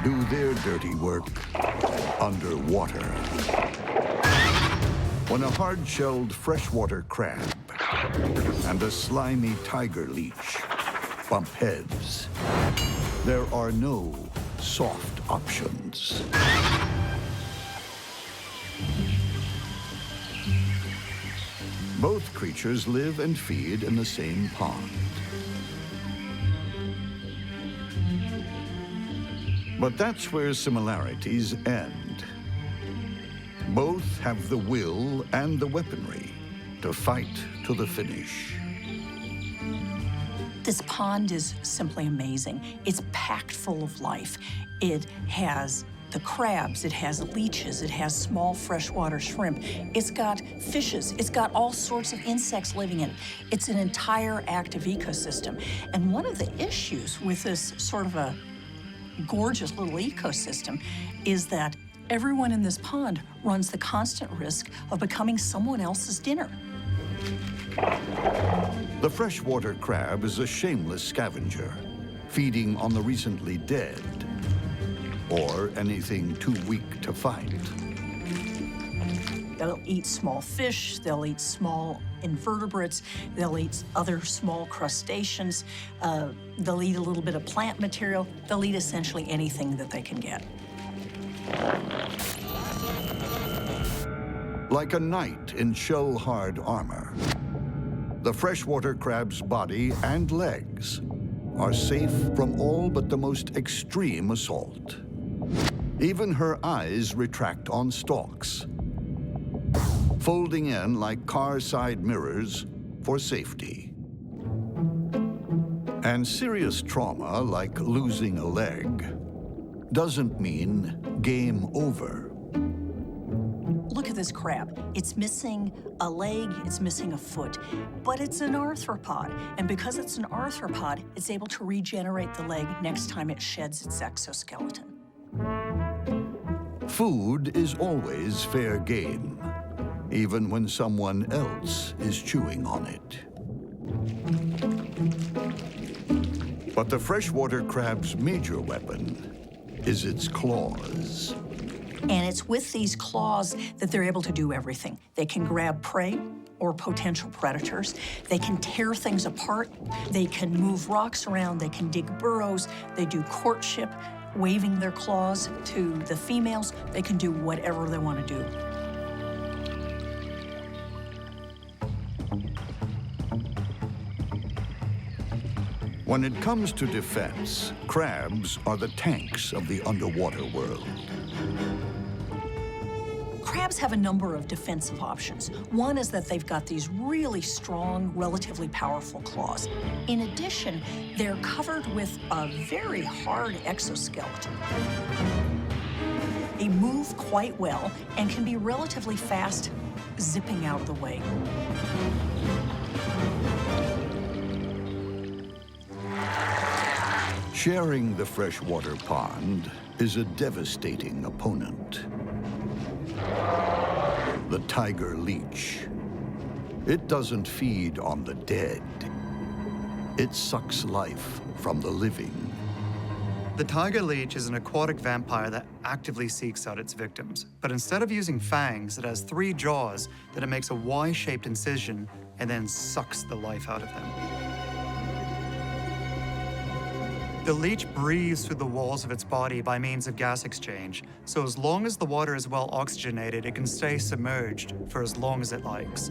do their dirty work underwater. When a hard-shelled freshwater crab and a slimy tiger leech bump heads, there are no soft options. Both creatures live and feed in the same pond. But that's where similarities end. Both have the will and the weaponry to fight to the finish. This pond is simply amazing. It's packed full of life. It has the crabs, it has leeches, it has small freshwater shrimp, it's got fishes, it's got all sorts of insects living in it. It's an entire active ecosystem. And one of the issues with this sort of a gorgeous little ecosystem is that everyone in this pond runs the constant risk of becoming someone else's dinner. The freshwater crab is a shameless scavenger, feeding on the recently dead or anything too weak to fight. They'll eat small fish, they'll eat small invertebrates, they'll eat other small crustaceans, they'll eat a little bit of plant material, they'll eat essentially anything that they can get. Like a knight in shell-hard armor, the freshwater crab's body and legs are safe from all but the most extreme assault. Even her eyes retract on stalks, folding in like car side mirrors for safety. And serious trauma, like losing a leg, doesn't mean game over. Look at this crab. It's missing a leg, it's missing a foot, but it's an arthropod. And because it's an arthropod, it's able to regenerate the leg next time it sheds its exoskeleton. Food is always fair game, even when someone else is chewing on it. But the freshwater crab's major weapon is its claws. And it's with these claws that they're able to do everything. They can grab prey or potential predators. They can tear things apart. They can move rocks around. They can dig burrows. They do courtship, waving their claws to the females. They can do whatever they want to do. When it comes to defense, crabs are the tanks of the underwater world. Crabs have a number of defensive options. One is that they've got these really strong, relatively powerful claws. In addition, they're covered with a very hard exoskeleton. They move quite well and can be relatively fast, zipping out of the way. Sharing the freshwater pond is a devastating opponent. The tiger leech. It doesn't feed on the dead. It sucks life from the living. The tiger leech is an aquatic vampire that actively seeks out its victims. But instead of using fangs, it has 3 jaws that it makes a Y-shaped incision and then sucks the life out of them. The leech breathes through the walls of its body by means of gas exchange, so as long as the water is well oxygenated, it can stay submerged for as long as it likes.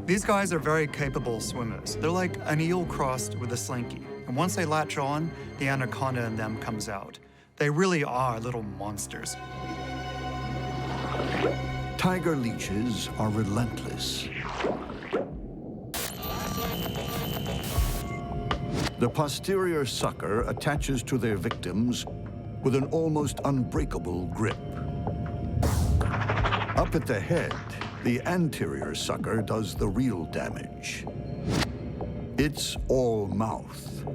These guys are very capable swimmers. They're like an eel crossed with a slinky, and once they latch on, the anaconda in them comes out. They really are little monsters. Tiger leeches are relentless. The posterior sucker attaches to their victims with an almost unbreakable grip. Up at the head, the anterior sucker does the real damage. It's all mouth,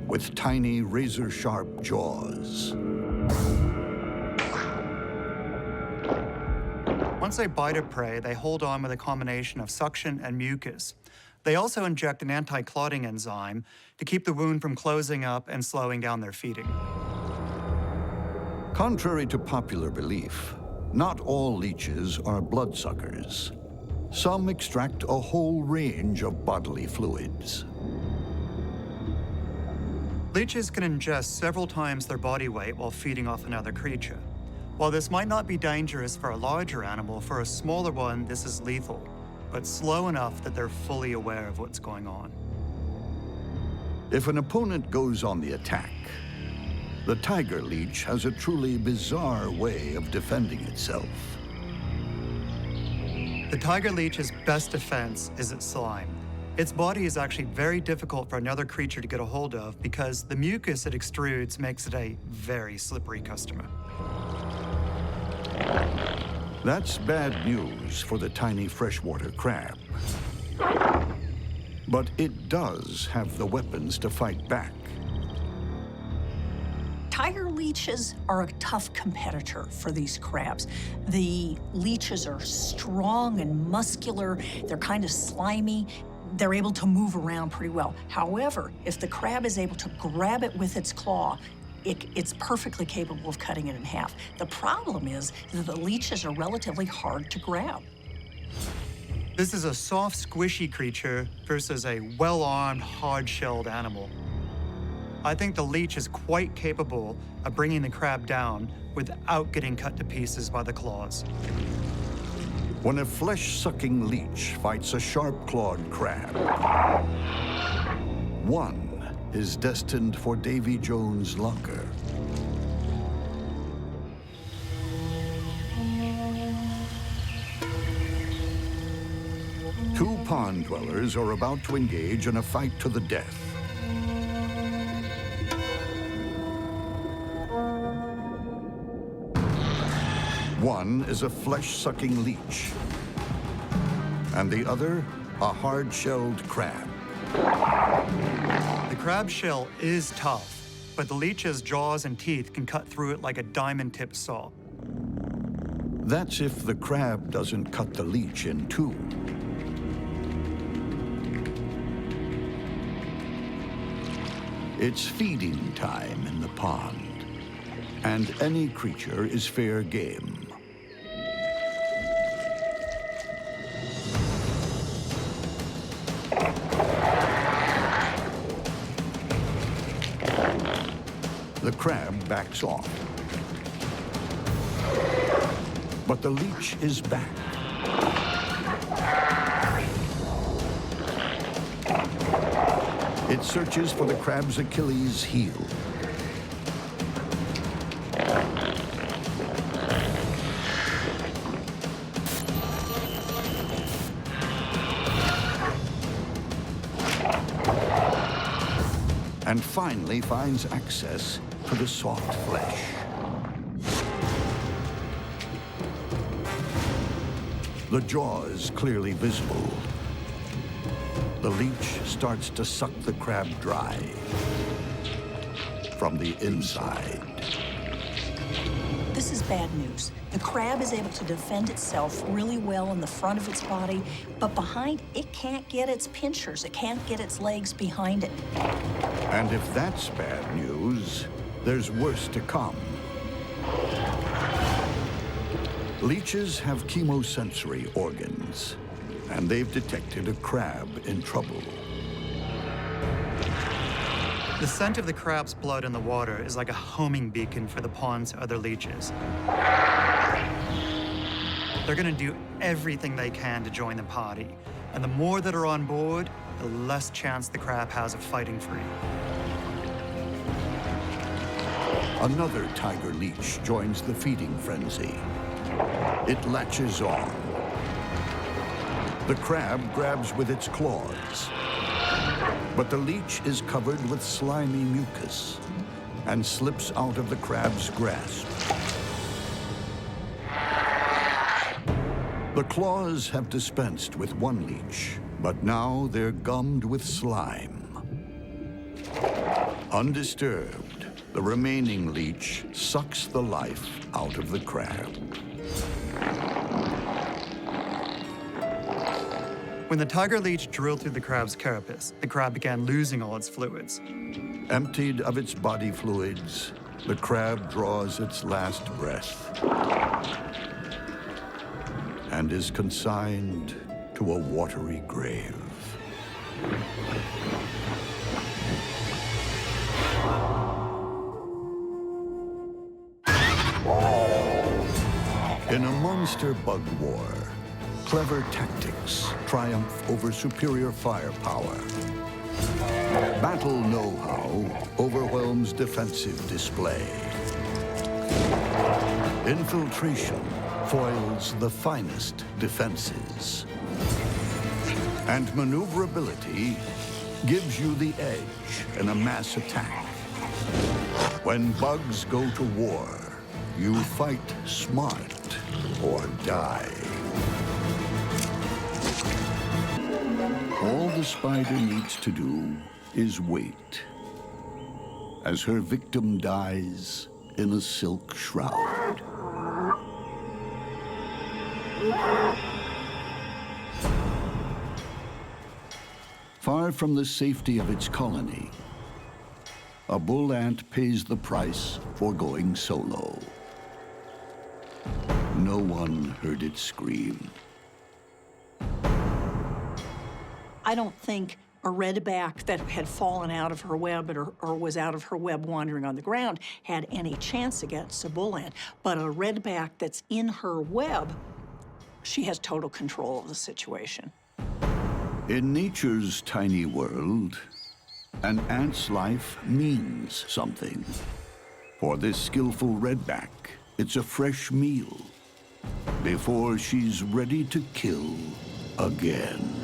with tiny razor-sharp jaws. Once they bite a prey, they hold on with a combination of suction and mucus. They also inject an anti-clotting enzyme to keep the wound from closing up and slowing down their feeding. Contrary to popular belief, not all leeches are bloodsuckers. Some extract a whole range of bodily fluids. Leeches can ingest several times their body weight while feeding off another creature. While this might not be dangerous for a larger animal, for a smaller one, this is lethal, but slow enough that they're fully aware of what's going on. If an opponent goes on the attack, the tiger leech has a truly bizarre way of defending itself. The tiger leech's best defense is its slime. Its body is actually very difficult for another creature to get a hold of because the mucus it extrudes makes it a very slippery customer. That's bad news for the tiny freshwater crab. But it does have the weapons to fight back. Tiger leeches are a tough competitor for these crabs. The leeches are strong and muscular. They're kind of slimy. They're able to move around pretty well. However, if the crab is able to grab it with its claw, it's perfectly capable of cutting it in half. The problem is that the leeches are relatively hard to grab. This is a soft, squishy creature versus a well-armed, hard-shelled animal. I think the leech is quite capable of bringing the crab down without getting cut to pieces by the claws. When a flesh-sucking leech fights a sharp-clawed crab, one is destined for Davy Jones' locker. Two pond dwellers are about to engage in a fight to the death. One is a flesh-sucking leech, and the other, a hard-shelled crab. The crab shell is tough, but the leech's jaws and teeth can cut through it like a diamond-tipped saw. That's if the crab doesn't cut the leech in two. It's feeding time in the pond, and any creature is fair game. The crab backs off. But the leech is back. It searches for the crab's Achilles heel. And finally finds access to the soft flesh. The jaw is clearly visible. The leech starts to suck the crab dry from the inside. This is bad news. The crab is able to defend itself really well in the front of its body, but behind, it can't get its pinchers. It can't get its legs behind it. And if that's bad news, there's worse to come. Leeches have chemosensory organs, and they've detected a crab in trouble. The scent of the crab's blood in the water is like a homing beacon for the pond's other leeches. They're gonna do everything they can to join the party, and the more that are on board, the less chance the crab has of fighting free. Another tiger leech joins the feeding frenzy. It latches on. The crab grabs with its claws, but the leech is covered with slimy mucus and slips out of the crab's grasp. The claws have dispensed with one leech, but now they're gummed with slime. Undisturbed, the remaining leech sucks the life out of the crab. When the tiger leech drilled through the crab's carapace, the crab began losing all its fluids. Emptied of its body fluids, The crab draws its last breath and is consigned to a watery grave. In a monster bug war, clever tactics triumph over superior firepower. Battle know-how overwhelms defensive display. Infiltration foils the finest defenses. And maneuverability gives you the edge in a mass attack. When bugs go to war, you fight smart or die. All the spider needs to do is wait as her victim dies in a silk shroud. Far from the safety of its colony, a bull ant pays the price for going solo. No one heard it scream. I don't think a redback that had fallen out of her web or was out of her web wandering on the ground had any chance against a bull ant. But a redback that's in her web, she has total control of the situation. In nature's tiny world, an ant's life means something. For this skillful redback, it's a fresh meal before she's ready to kill again.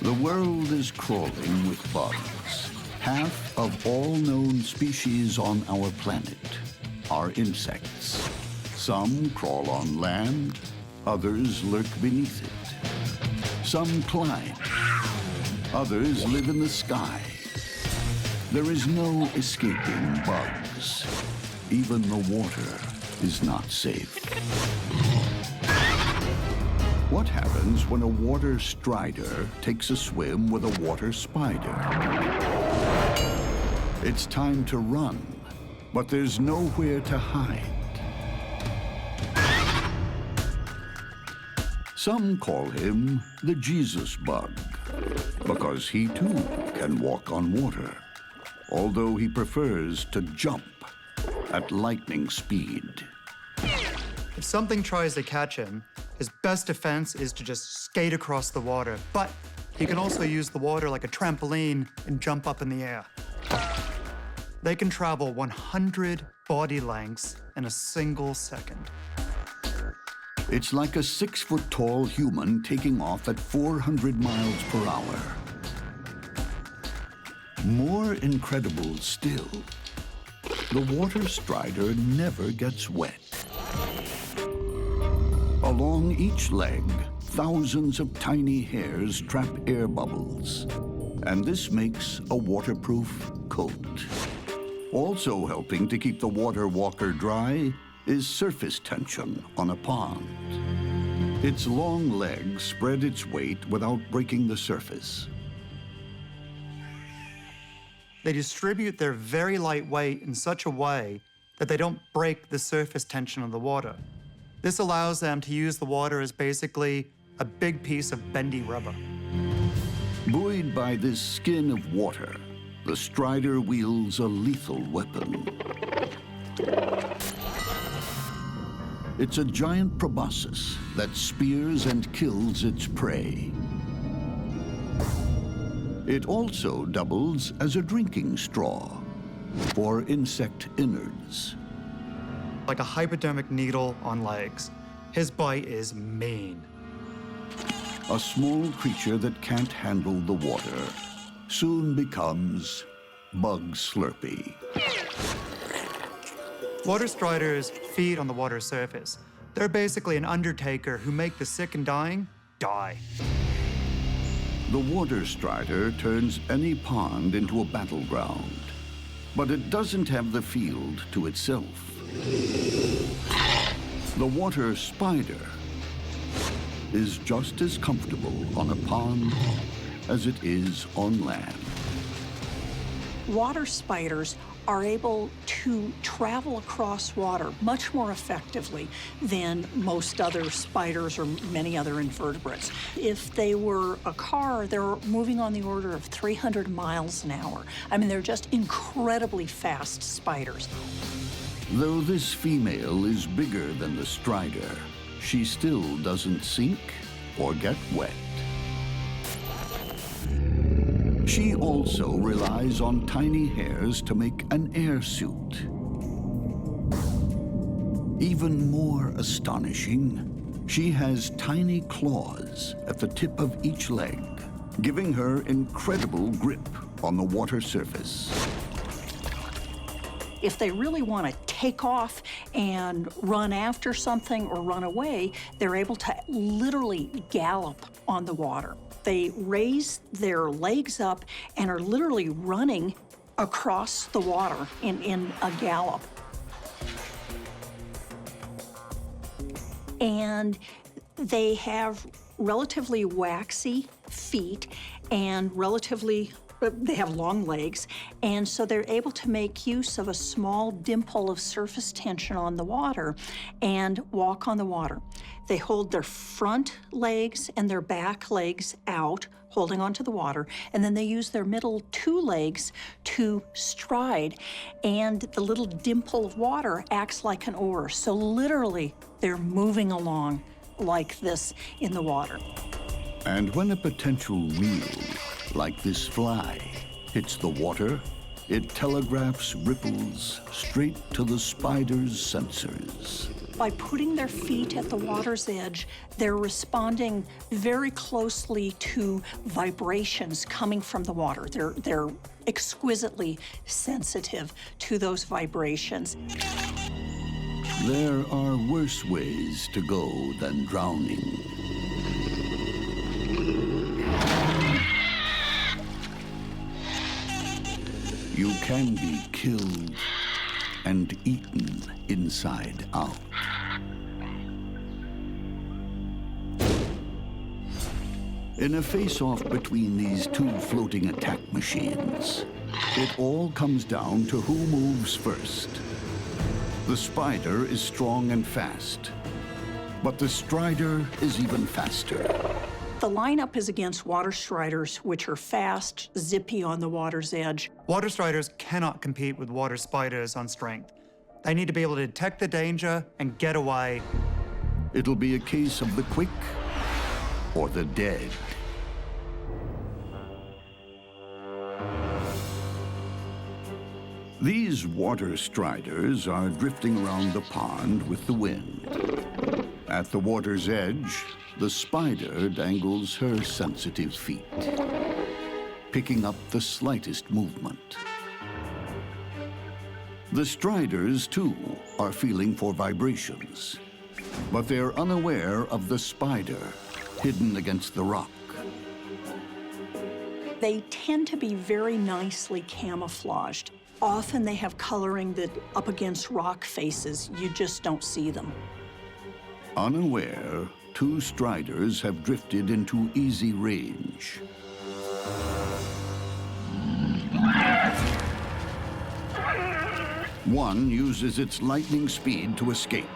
The world is crawling with bugs. Half of all known species on our planet are insects. Some crawl on land, others lurk beneath it. Some climb, others live in the sky. There is no escaping bugs. Even the water is not safe. What happens when a water strider takes a swim with a water spider? It's time to run, but there's nowhere to hide. Some call him the Jesus bug, because he too can walk on water, although he prefers to jump at lightning speed. If something tries to catch him, his best defense is to just skate across the water, but he can also use the water like a trampoline and jump up in the air. They can travel 100 body lengths in a single second. It's like a 6-foot-tall human taking off at 400 miles per hour. More incredible still, the water strider never gets wet. Along each leg, thousands of tiny hairs trap air bubbles, and this makes a waterproof coat. Also helping to keep the water walker dry is surface tension on a pond. Its long legs spread its weight without breaking the surface. They distribute their very light weight in such a way that they don't break the surface tension of the water. This allows them to use the water as basically a big piece of bendy rubber. Buoyed by this skin of water, the strider wields a lethal weapon. It's a giant proboscis that spears and kills its prey. It also doubles as a drinking straw for insect innards. Like a hypodermic needle on legs. His bite is mean. A small creature that can't handle the water soon becomes Bug Slurpee. Water striders feed on the water surface. They're basically an undertaker who make the sick and dying die. The water strider turns any pond into a battleground, but it doesn't have the field to itself. The water spider is just as comfortable on a pond as it is on land. Water spiders are able to travel across water much more effectively than most other spiders or many other invertebrates. If they were a car, they're moving on the order of 300 miles an hour. I mean, they're just incredibly fast spiders. Though this female is bigger than the strider, she still doesn't sink or get wet. She also relies on tiny hairs to make an air suit. Even more astonishing, she has tiny claws at the tip of each leg, giving her incredible grip on the water surface. If they really want to take off and run after something or run away, they're able to literally gallop on the water. They raise their legs up and are literally running across the water in a gallop. And they have relatively waxy feet and they have long legs, and so they're able to make use of a small dimple of surface tension on the water and walk on the water. They hold their front legs and their back legs out, holding onto the water, and then they use their middle two legs to stride, and the little dimple of water acts like an oar. So literally, they're moving along like this in the water. And when a potential reel, like this fly, hits the water, it telegraphs ripples straight to the spider's sensors. By putting their feet at the water's edge, they're responding very closely to vibrations coming from the water. They're exquisitely sensitive to those vibrations. There are worse ways to go than drowning. You can be killed and eaten inside out. In a face-off between these two floating attack machines, it all comes down to who moves first. The spider is strong and fast, but the strider is even faster. The lineup is against water striders, which are fast, zippy on the water's edge. Water striders cannot compete with water spiders on strength. They need to be able to detect the danger and get away. It'll be a case of the quick or the dead. These water striders are drifting around the pond with the wind. At the water's edge, the spider dangles her sensitive feet, picking up the slightest movement. The striders, too, are feeling for vibrations, but they're unaware of the spider hidden against the rock. They tend to be very nicely camouflaged. Often they have coloring that up against rock faces, you just don't see them. Unaware, two striders have drifted into easy range. One uses its lightning speed to escape.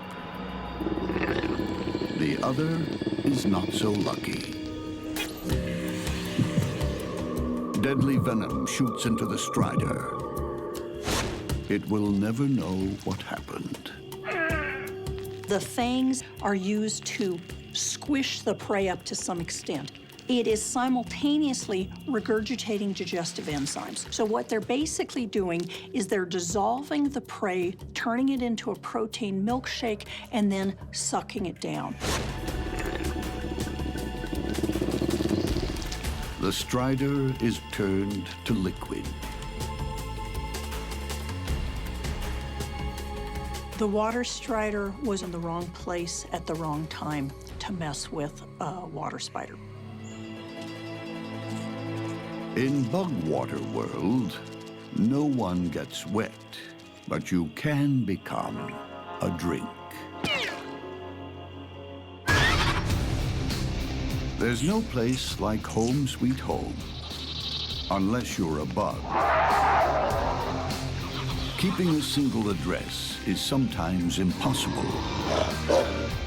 The other is not so lucky. Deadly venom shoots into the strider. It will never know what happened. The fangs are used to squish the prey up to some extent. It is simultaneously regurgitating digestive enzymes. So what they're basically doing is they're dissolving the prey, turning it into a protein milkshake, and then sucking it down. The strider is turned to liquid. The water strider was in the wrong place at the wrong time to mess with a water spider. In bug water world, no one gets wet, but you can become a drink. There's no place like home sweet home, unless you're a bug. Keeping a single address is sometimes impossible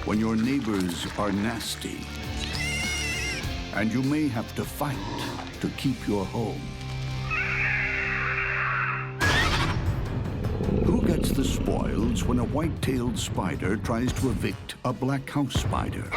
when your neighbors are nasty, and you may have to fight to keep your home. Who gets the spoils when a white-tailed spider tries to evict a black house spider?